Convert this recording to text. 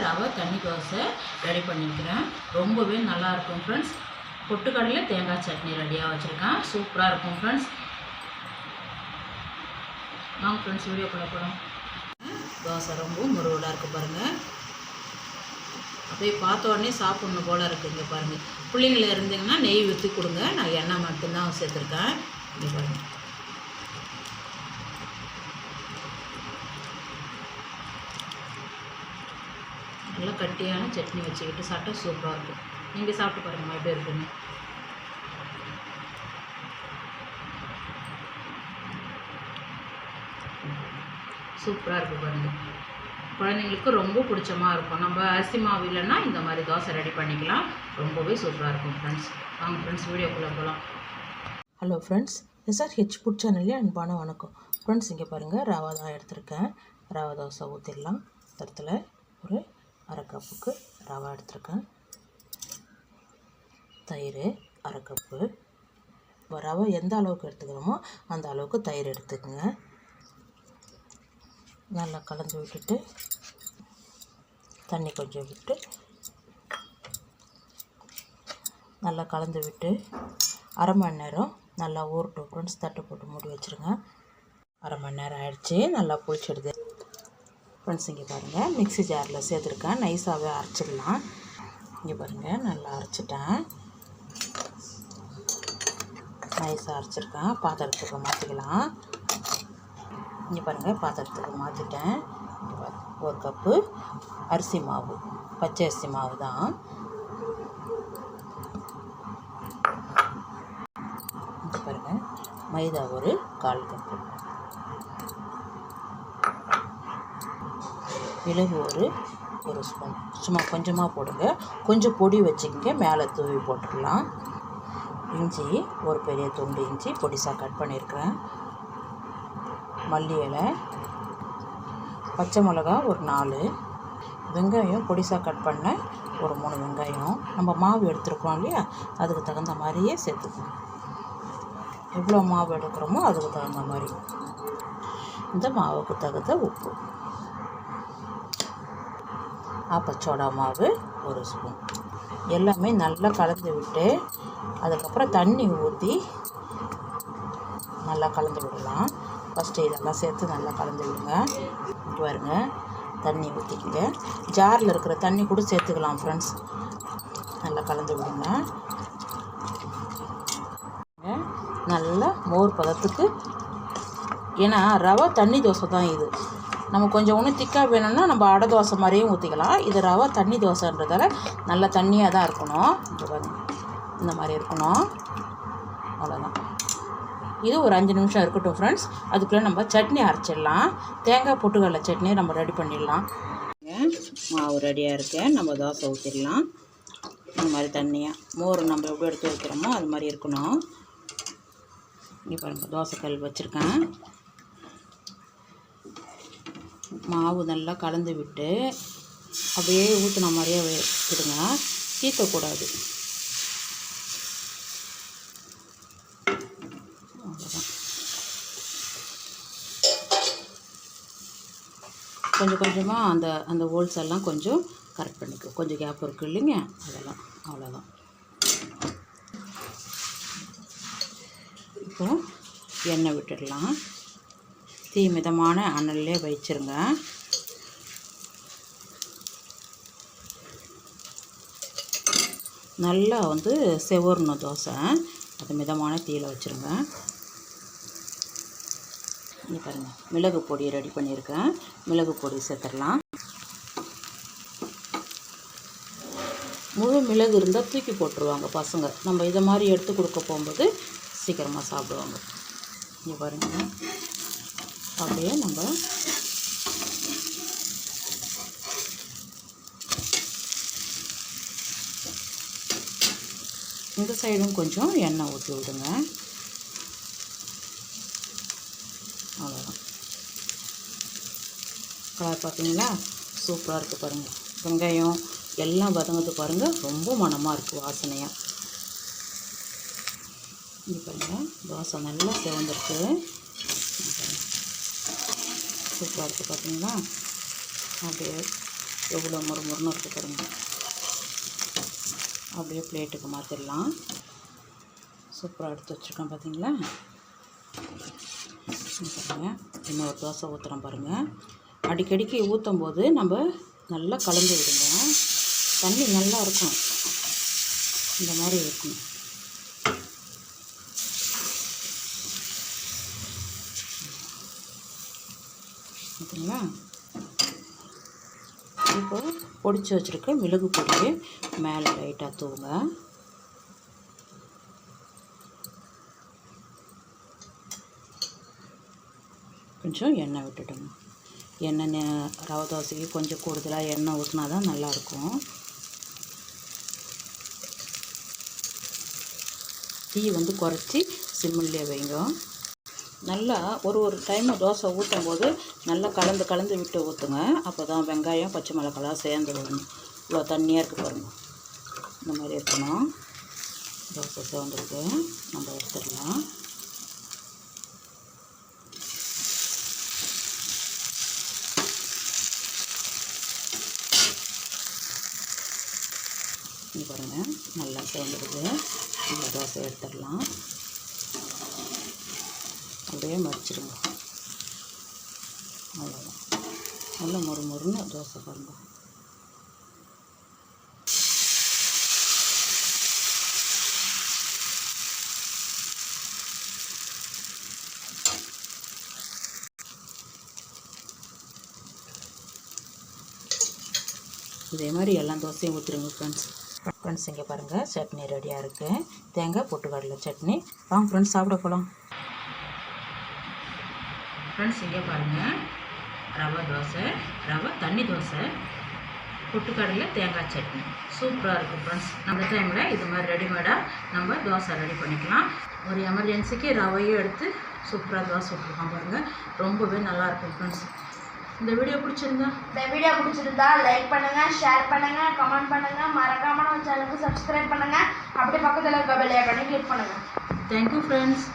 ரவை தண்ணி தோசை ரெடி பண்ணிக்கிறேன். ரொம்பவே நல்லாயிருக்கும் ஃப்ரெண்ட்ஸ். பொட்டுக்கடலை தேங்காய் சட்னி ரெடியாக வச்சுருக்கேன். சூப்பராக இருக்கும் ஃப்ரெண்ட்ஸ். வாங்க ஃப்ரெண்ட்ஸ் வீடியோக்குள்ளே போகிறோம். தோசை ரொம்ப முருவலாக இருக்குது பாருங்கள். அப்படியே பார்த்த உடனே சாப்பிட்ணும் போல் இருக்குங்க பாருங்கள். பிள்ளைங்கள இருந்தீங்கன்னா நெய் ஊற்றி கொடுங்க. நான் எண்ணெய் மட்டும்தான் சேர்த்துருக்கேன். இங்கே பாருங்கள். நல்லா கட்டியான சட்னி வச்சுக்கிட்டு சாப்பிட்டா சூப்பராக இருக்கும். நீங்கள் சாப்பிட்டு பாருங்கள் எப்படி இருக்குன்னு. சூப்பராக இருக்குது பாருங்கள். குழந்தைங்களுக்கு ரொம்ப பிடிச்சமாக இருக்கும். நம்ம அரிசி மாவு இல்லைன்னா இந்த மாதிரி தோசை ரெடி பண்ணிக்கலாம். ரொம்பவே சூப்பராக இருக்கும் ஃப்ரெண்ட்ஸ். வாங்க ஃப்ரெண்ட்ஸ் வீடியோக்குள்ளே போகலாம். ஹலோ ஃப்ரெண்ட்ஸ், SRH ஃபுட் சேனல்லே அன்பான வணக்கம் ஃப்ரெண்ட்ஸ். இங்கே பாருங்கள், ரவா தான் எடுத்திருக்கேன். ரவா தோசை ஊற்றிடலாம். தரத்தில் ஒரு அரை கப்புக்கு ரவா எடுத்திருக்கேன். தயிர் அரை கப்பு. ரவை எந்த அளவுக்கு எடுத்துக்கிறோமோ அந்த அளவுக்கு தயிர் எடுத்துக்கோங்க. நல்லா கலந்து விட்டுட்டு தண்ணி கொஞ்சம் விட்டு நல்லா கலந்து விட்டு அரை மணி நேரம் நல்லா ஊறட்டும் ஃப்ரெண்ட்ஸ். தட்டு போட்டு மூடி வச்சுருங்க. அரை மணி நேரம் ஆயிடுச்சு. நல்லா புளிச்சிடுது ஃப்ரெண்ட்ஸ். இங்கே பாருங்கள், மிக்ஸி ஜாரில் சேர்த்துருக்கேன். நைஸாகவே அரைச்சிடலாம். இங்கே பாருங்கள், நல்லா அரைச்சிட்டேன். நைஸாக அரைச்சிருக்கேன். பாத்திரத்துக்கு மாற்றிக்கலாம். இங்கே பாருங்கள், பாத்திரத்துக்கு மாற்றிட்டேன். இங்கே பாருங்கள், ஒரு கப்பு அரிசி மாவு, பச்சை அரிசி மாவு தான். இங்கே பாருங்கள், மைதா ஒரு 1/4 கப்பு, மிளகு ஒரு ஸ்பூன், சும்மா கொஞ்சமாக போடுங்க. கொஞ்சம் பொடி வச்சுக்கோங்க, மேலே தூவி போட்டுக்கலாம். இஞ்சி ஒரு பெரிய துண்டு இஞ்சி பொடிசாக கட் பண்ணியிருக்கிறேன். மல்லி இலை, பச்சை மிளகா ஒரு 4, வெங்காயம் பொடிசாக கட் பண்ண ஒரு 3 வெங்காயம். நம்ம மாவு எடுத்துருக்கோம் இல்லையா, அதுக்கு தகுந்த மாதிரியே சேர்த்துக்கணும். எவ்வளோ மாவு எடுக்கிறோமோ அதுக்கு தகுந்த மாதிரி. இந்த மாவுக்கு தகுந்த உப்பு, ஆப்பச்சோடா மாவு ஒரு ஸ்பூன். எல்லாமே நல்லா கலந்து விட்டு அதுக்கப்புறம் தண்ணி ஊற்றி நல்லா கலந்து விடலாம். ஃபஸ்ட்டு இதெல்லாம் சேர்த்து நல்லா கலந்து விடுங்க. பாருங்க, தண்ணி ஊற்றிக்கிங்க. ஜாரில் இருக்கிற தண்ணி கூட சேர்த்துக்கலாம் ஃப்ரெண்ட்ஸ். நல்லா கலந்து விடுங்க. நல்லா மோர் பதத்துக்கு, ஏன்னா ரவை தண்ணி தோசை தான் இது. நம்ம கொஞ்சம் ஒன்று திக்காக வேணும்னா நம்ம அடை தோசை மாதிரியும் ஊற்றிக்கலாம். இது ரவை தண்ணி தோசைன்றதால நல்லா தண்ணியாக தான் இருக்கணும். இந்த மாதிரி இருக்கணும். அவ்வளோதான். இது ஒரு 5 நிமிஷம் இருக்கட்டும் ஃப்ரெண்ட்ஸ். அதுக்குள்ளே நம்ம சட்னி அரைச்சிடலாம். தேங்காய் பொட்டுக்கடலை சட்னி நம்ம ரெடி பண்ணிடலாம். மாவு ரெடியாக இருக்கு. நம்ம தோசை ஊற்றிடலாம். இந்த மாதிரி தண்ணியாக மோர் நம்ம எப்படி எடுத்து வைக்கிறோமோ அது மாதிரி இருக்கணும். இங்கே பாருங்கள், தோசைக்கல் வச்சுருக்கேன். மாவு நல்லா கலந்து விட்டு அப்படியே ஊற்றின மாதிரியே விடுங்க. தீர்க்கக்கூடாது. அவ்வளோதான். கொஞ்சம் கொஞ்சமாக அந்த ஹோல்ஸ் எல்லாம் கொஞ்சம் கரெக்ட் பண்ணிக்கோ. கொஞ்சம் கேப் இருக்குது இல்லைங்க, அதெல்லாம். அவ்வளோதான். இப்போது எண்ணெய் விட்டுடலாம். தீ மிதமான அனல்லே வச்சிருங்க. நல்லா செவரணும் தோசை. அது மிதமான தீயில் வச்சுருங்க. இங்கே பாருங்கள், மிளகு பொடி ரெடி பண்ணியிருக்கேன். மிளகு பொடி சேர்த்துடலாம். முழு மிளகு இருந்தால் தூக்கி போட்டுருவாங்க பசங்க. நம்ம இதை மாதிரி எடுத்து கொடுக்க போகும்போது சீக்கிரமாக சாப்பிடுவாங்க. இங்கே பாருங்கள், அப்படியே நம்ம இந்த சைடும் கொஞ்சம் எண்ணெய் ஊற்றி விடுங்க. அவ்வளோதான். கலர் பார்த்தீங்களா, சூப்பராக இருக்குது பாருங்கள். வெங்காயம் எல்லாம் வதங்குது பாருங்கள். ரொம்ப மணமாக இருக்குது, வாசனையாக. இங்கே பாருங்கள், தோசை நல்லா சிவந்திருக்கு. சூப்பராக இருக்குது பார்த்தீங்களா. அப்படியே எவ்வளோ முறுமுறுன்னு இருக்குது பாருங்க. அப்படியே பிளேட்டுக்கு மாற்றிடலாம். சூப்பராக எடுத்து வச்சுருக்கேன் பார்த்தீங்களா. பாருங்கள், இன்னொரு தோசை ஊற்றுறோம் பாருங்கள். அடிக்கடிக்கு ஊற்றும் போது நம்ம நல்லா கலந்து விடுங்க. தண்ணி நல்லா இருக்கும், இந்த மாதிரி இருக்கணும். ஓகேங்களா. இப்போ பொடிச்சு வச்சுருக்க மிளகு பொடியை மேலே லைட்டாக தூங்க. கொஞ்சம் எண்ணெய் விட்டுடுங்க. எண்ணெய் ரவை தோசைக்கு கொஞ்சம் கூடுதலாக எண்ணெய் ஊற்றினா தான் நல்லாயிருக்கும். தீ வந்து குறைச்சி சிம்மிலே வைங்க. நல்லா ஒரு டைம் தோசை ஊற்றும் போது நல்லா கலந்து விட்டு ஊற்றுங்க. அப்போ தான் வெங்காயம் பச்சை மிளகாலாம் சேர்ந்து வரணும். இவ்வளோ தண்ணியாக இருக்குது பாருங்கள், இந்த மாதிரி இருக்கணும். தோசை சேர்ந்துருக்கு, நம்ம எடுத்துடலாம். இங்கே பாருங்கள், நல்லா சேர்ந்துருக்கு. இந்த தோசை எடுத்துடலாம். அப்படியே மடிச்சிடுங்க. அவ்வளோதான், நல்லா முறுமுறுன்னு தோசை பாருங்க. இதே மாதிரி எல்லா தோசையும் ஊற்றிடுங்க ஃப்ரெண்ட்ஸ். இங்கே பாருங்கள், சட்னி ரெடியாக இருக்குது. தேங்காய் பொட்டுக்கடலை சட்னி. வாங்க ஃப்ரெண்ட்ஸ், சாப்பிட போகலாம். ஃப்ரெண்ட்ஸ், இங்கே பாருங்கள், ரவை தோசை, ரவை தண்ணி தோசை, பொட்டுக்கடலை தேங்காய் சட்னி சூப்பராக இருக்கும் ஃப்ரெண்ட்ஸ். அந்த டைமில் இது மாதிரி ரெடிமேடாக நம்ம தோசை ரெடி பண்ணிக்கலாம். ஒரு எமர்ஜென்சிக்கு ரவையும் எடுத்து சூப்பராக தோசை விட்டுருக்கோம் பாருங்கள். ரொம்பவே நல்லாயிருக்கும் ஃப்ரெண்ட்ஸ். இந்த வீடியோ பிடிச்சிருந்தா லைக் பண்ணுங்கள், ஷேர் பண்ணுங்கள், கமெண்ட் பண்ணுங்கள். மறக்காம நம்ம சேனலுக்கு சப்ஸ்கிரைப் பண்ணுங்கள். அப்படியே பக்கத்தில் இருக்க பெல் ஐகானை கிளிக் பண்ணுங்கள். Thank you friends.